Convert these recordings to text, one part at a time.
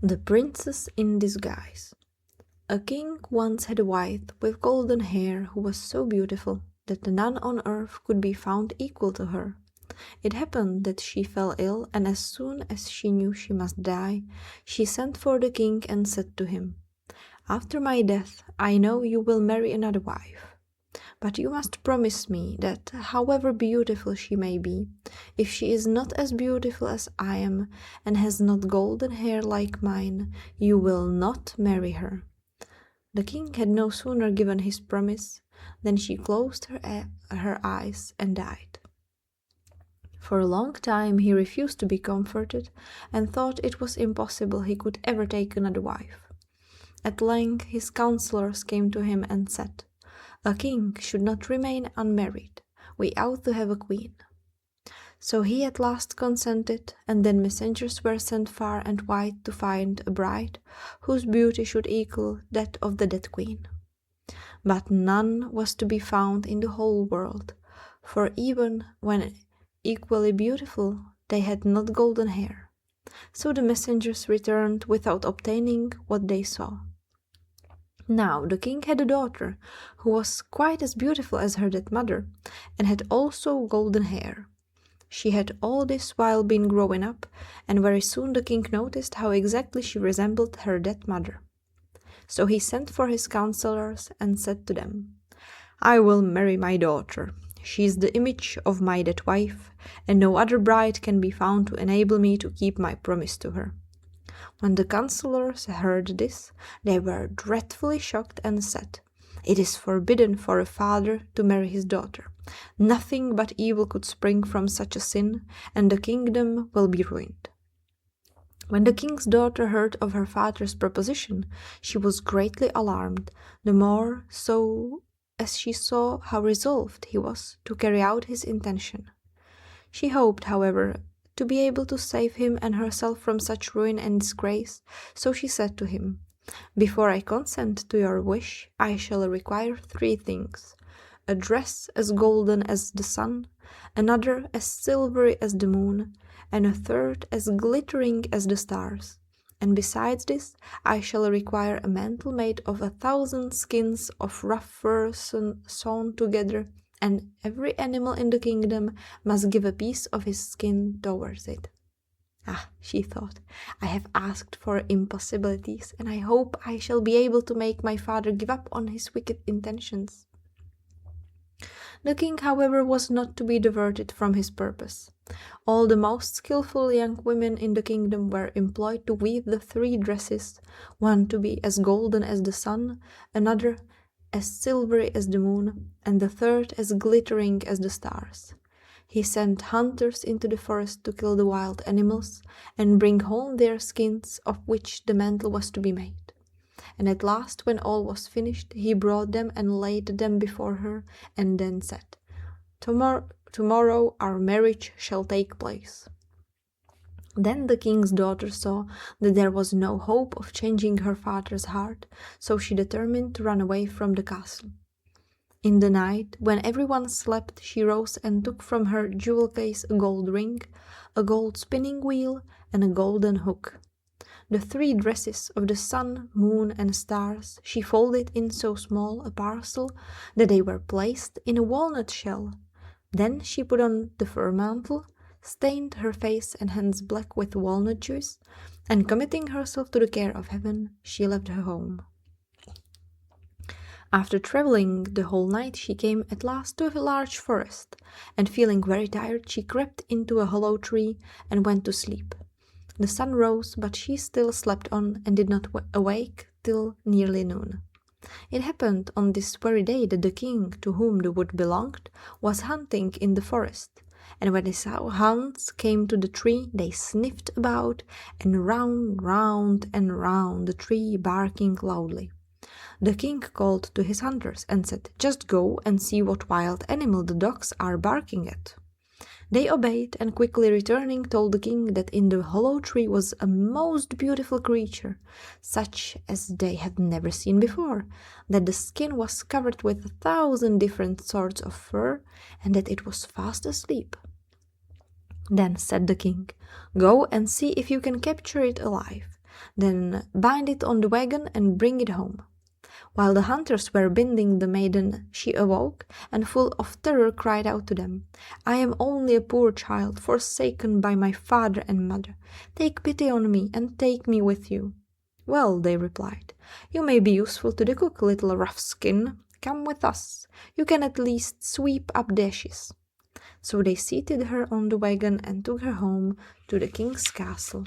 The Princess in Disguise. A king once had a wife with golden hair who was so beautiful that none on earth could be found equal to her. It happened that she fell ill, and as soon as she knew she must die, she sent for the king and said to him, "After my death, I know you will marry another wife. But you must promise me that, however beautiful she may be, if she is not as beautiful as I am and has not golden hair like mine, you will not marry her." The king had no sooner given his promise than she closed her eyes and died. For a long time he refused to be comforted and thought it was impossible he could ever take another wife. At length his counselors came to him and said, "A king should not remain unmarried. We ought to have a queen." So he at last consented, and then messengers were sent far and wide to find a bride whose beauty should equal that of the dead queen. But none was to be found in the whole world, for even when equally beautiful, they had not golden hair. So the messengers returned without obtaining what they saw. Now the king had a daughter who was quite as beautiful as her dead mother, and had also golden hair. She had all this while been growing up, and very soon the king noticed how exactly she resembled her dead mother. So he sent for his counselors and said to them, "I will marry my daughter. She is the image of my dead wife, and no other bride can be found to enable me to keep my promise to her." When the counselors heard this, they were dreadfully shocked and said, "It is forbidden for a father to marry his daughter. Nothing but evil could spring from such a sin, and the kingdom will be ruined." When the king's daughter heard of her father's proposition, she was greatly alarmed, the more so as she saw how resolved he was to carry out his intention. She hoped, however, to be able to save him and herself from such ruin and disgrace, so she said to him, "Before I consent to your wish, I shall require 3 things: a dress as golden as the sun, another as silvery as the moon, and a third as glittering as the stars. And besides this, I shall require a mantle made of 1,000 skins of rough fur sewn together, and every animal in the kingdom must give a piece of his skin towards it." "Ah," she thought, "I have asked for impossibilities, and I hope I shall be able to make my father give up on his wicked intentions." The king, however, was not to be diverted from his purpose. All the most skillful young women in the kingdom were employed to weave the 3 dresses, one to be as golden as the sun, another as silvery as the moon, and the third as glittering as the stars. He sent hunters into the forest to kill the wild animals and bring home their skins, of which the mantle was to be made. And at last, when all was finished, he brought them and laid them before her, and then said, Tomorrow our marriage shall take place." Then the king's daughter saw that there was no hope of changing her father's heart, so she determined to run away from the castle. In the night, when everyone slept, she rose and took from her jewel case a gold ring, a gold spinning wheel, and a golden hook. The 3 dresses of the sun, moon, and stars she folded in so small a parcel that they were placed in a walnut shell. Then she put on the fur mantle, stained her face and hands black with walnut juice, and committing herself to the care of heaven, she left her home. After traveling the whole night, she came at last to a large forest, and feeling very tired, she crept into a hollow tree and went to sleep. The sun rose, but she still slept on and did not awake till nearly noon. It happened on this very day that the king, to whom the wood belonged, was hunting in the forest, and when his hounds came to the tree, they sniffed about and round the tree, barking loudly. The king called to his hunters and said, "Just go and see what wild animal the dogs are barking at." They obeyed, and quickly returning told the king that in the hollow tree was a most beautiful creature, such as they had never seen before, that the skin was covered with 1,000 different sorts of fur, and that it was fast asleep. "Then," said the king, "go and see if you can capture it alive. Then bind it on the wagon and bring it home." While the hunters were binding the maiden, she awoke, and full of terror cried out to them, "I am only a poor child, forsaken by my father and mother. Take pity on me, and take me with you." "Well," they replied, "you may be useful to the cook, little rough skin. Come with us. You can at least sweep up the ashes." So they seated her on the wagon and took her home to the king's castle.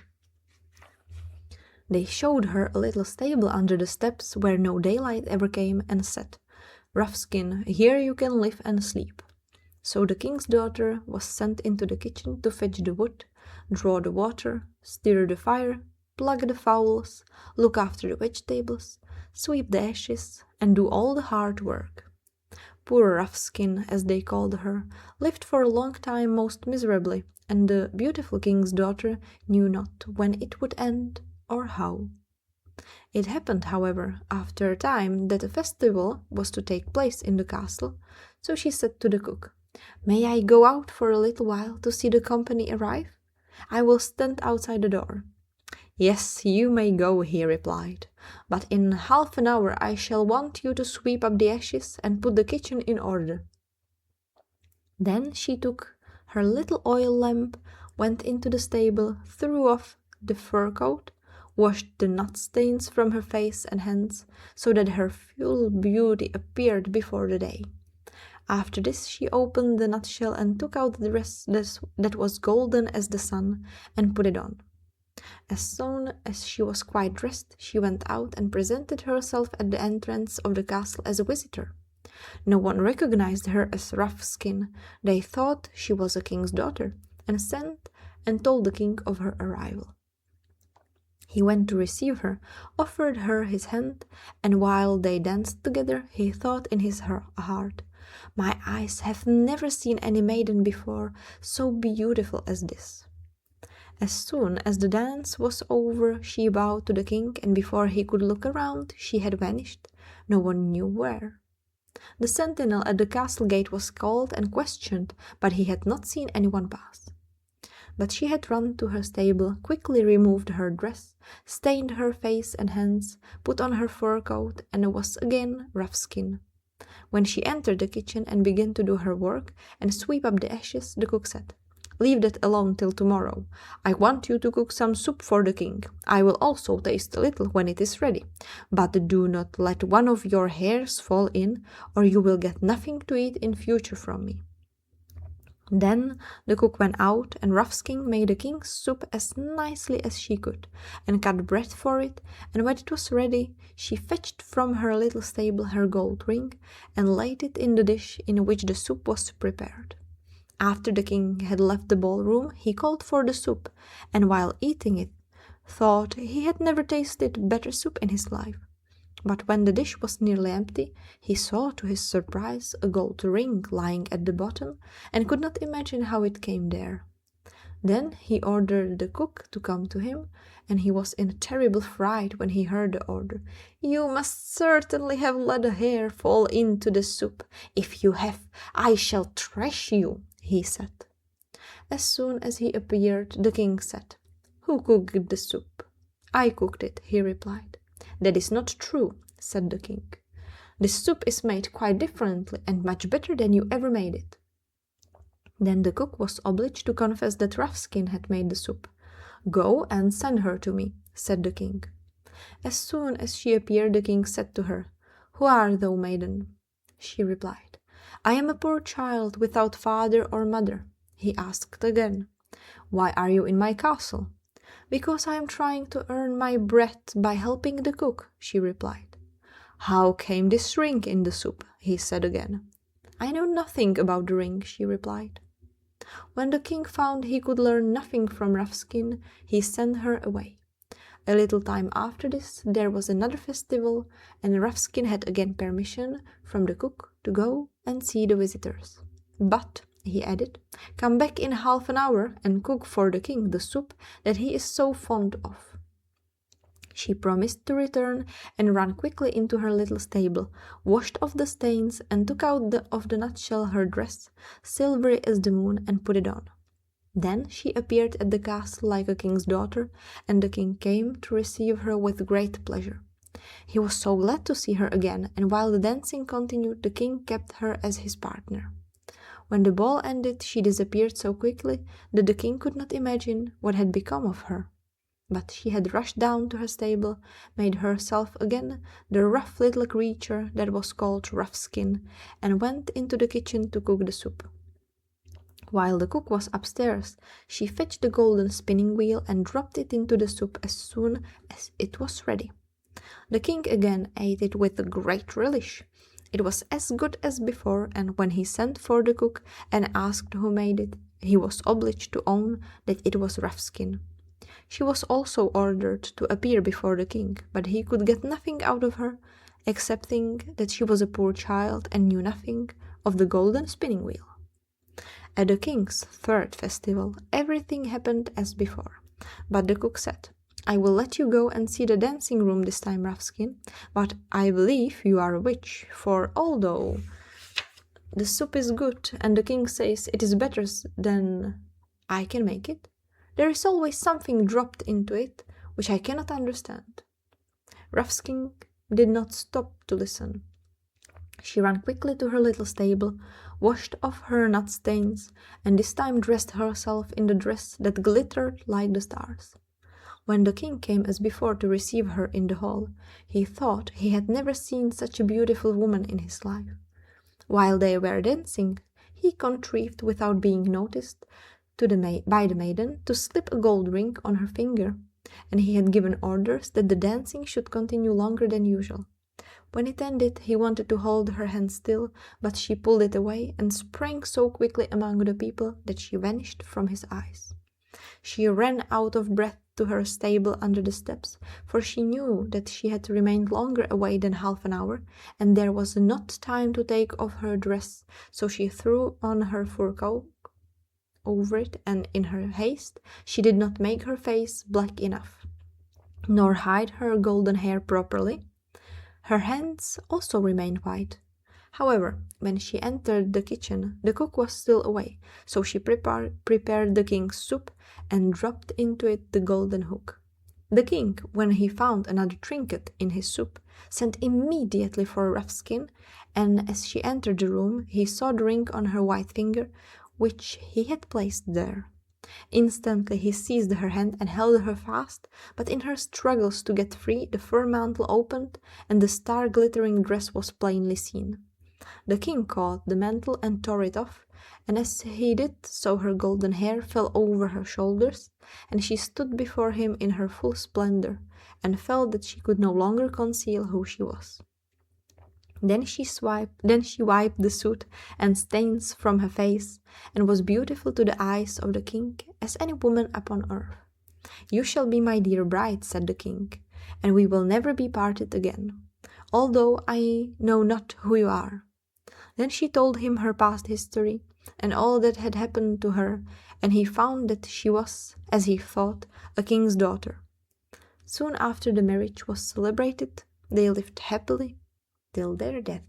They showed her a little stable under the steps where no daylight ever came, and said, "Roughskin, here you can live and sleep." So the king's daughter was sent into the kitchen to fetch the wood, draw the water, stir the fire, plug the fowls, look after the vegetables, sweep the ashes, and do all the hard work. Poor Roughskin, as they called her, lived for a long time most miserably, and the beautiful king's daughter knew not when it would end or how. It happened, however, after a time that a festival was to take place in the castle, so she said to the cook, "May I go out for a little while to see the company arrive? I will stand outside the door." "Yes, you may go," he replied, "but in half an hour I shall want you to sweep up the ashes and put the kitchen in order." Then she took her little oil lamp, went into the stable, threw off the fur coat, washed the nut stains from her face and hands, so that her full beauty appeared before the day. After this she opened the nutshell and took out the dress that was golden as the sun, and put it on. As soon as she was quite dressed, she went out and presented herself at the entrance of the castle as a visitor. No one recognized her as Roughskin. They thought she was a king's daughter, and sent and told the king of her arrival. He went to receive her, offered her his hand, and while they danced together, he thought in his heart, "My eyes have never seen any maiden before so beautiful as this." As soon as the dance was over, she bowed to the king, and before he could look around, she had vanished, no one knew where. The sentinel at the castle gate was called and questioned, but he had not seen anyone pass. But she had run to her stable, quickly removed her dress, stained her face and hands, put on her fur coat, and was again Roughskin. When she entered the kitchen and began to do her work and sweep up the ashes, the cook said, "Leave that alone till tomorrow. I want you to cook some soup for the king. I will also taste a little when it is ready. But do not let one of your hairs fall in, or you will get nothing to eat in future from me." Then the cook went out, and Roughskin made the king's soup as nicely as she could, and cut bread for it, and when it was ready, she fetched from her little stable her gold ring, and laid it in the dish in which the soup was prepared. After the king had left the ballroom, he called for the soup, and while eating it, thought he had never tasted better soup in his life. But when the dish was nearly empty, he saw to his surprise a gold ring lying at the bottom, and could not imagine how it came there. Then he ordered the cook to come to him, and he was in a terrible fright when he heard the order. "You must certainly have let a hair fall into the soup. If you have, I shall thrash you," he said. As soon as he appeared, the king said, "Who cooked the soup?" "I cooked it," he replied. "That is not true," said the king. "This soup is made quite differently and much better than you ever made it." Then the cook was obliged to confess that Roughskin had made the soup. "Go and send her to me," said the king. As soon as she appeared, the king said to her, "Who art thou, maiden?" She replied, "I am a poor child without father or mother." He asked again, "Why are you in my castle?" "Because I am trying to earn my bread by helping the cook," she replied. "How came this ring in the soup?" he said again. "I know nothing about the ring," she replied. When the king found he could learn nothing from Roughskin, he sent her away. A little time after this, there was another festival, and Roughskin had again permission from the cook to go and see the visitors. "But," he added, "come back in half an hour and cook for the king the soup that he is so fond of." She promised to return, and ran quickly into her little stable, washed off the stains, and took out of the nutshell her dress, silvery as the moon, and put it on. Then she appeared at the castle like a king's daughter, and the king came to receive her with great pleasure. He was so glad to see her again, and while the dancing continued, the king kept her as his partner. When the ball ended, she disappeared so quickly that the king could not imagine what had become of her. But she had rushed down to her stable, made herself again the rough little creature that was called Roughskin, and went into the kitchen to cook the soup. While the cook was upstairs, she fetched the golden spinning wheel and dropped it into the soup as soon as it was ready. The king again ate it with great relish. It was as good as before, and when he sent for the cook and asked who made it, he was obliged to own that it was Roughskin. She was also ordered to appear before the king, but he could get nothing out of her, excepting that she was a poor child and knew nothing of the golden spinning wheel. At the king's third festival, everything happened as before, but the cook said, "I will let you go and see the dancing room this time, Roughskin, but I believe you are a witch, for although the soup is good and the king says it is better than I can make it, there is always something dropped into it which I cannot understand." Roughskin did not stop to listen. She ran quickly to her little stable, washed off her nut stains, and this time dressed herself in the dress that glittered like the stars. When the king came as before to receive her in the hall, he thought he had never seen such a beautiful woman in his life. While they were dancing, he contrived, without being noticed by the maiden, to slip a gold ring on her finger, and he had given orders that the dancing should continue longer than usual. When it ended, he wanted to hold her hand still, but she pulled it away and sprang so quickly among the people that she vanished from his eyes. She ran out of breath to her stable under the steps, for she knew that she had remained longer away than half an hour, and there was not time to take off her dress, so she threw on her fur coat over it, and in her haste she did not make her face black enough, nor hide her golden hair properly. Her hands also remained white. However, when she entered the kitchen, the cook was still away, so she prepared the king's soup and dropped into it the golden hook. The king, when he found another trinket in his soup, sent immediately for Roughskin, and as she entered the room, he saw the ring on her white finger, which he had placed there. Instantly he seized her hand and held her fast, but in her struggles to get free, the fur mantle opened, and the star-glittering dress was plainly seen. The king caught the mantle and tore it off, and as he did so her golden hair fell over her shoulders, and she stood before him in her full splendor, and felt that she could no longer conceal who she was. Then she wiped the soot and stains from her face, and was beautiful to the eyes of the king as any woman upon earth. "You shall be my dear bride," said the king, "and we will never be parted again, although I know not who you are." Then she told him her past history, and all that had happened to her, and he found that she was, as he thought, a king's daughter. Soon after the marriage was celebrated, they lived happily till their death.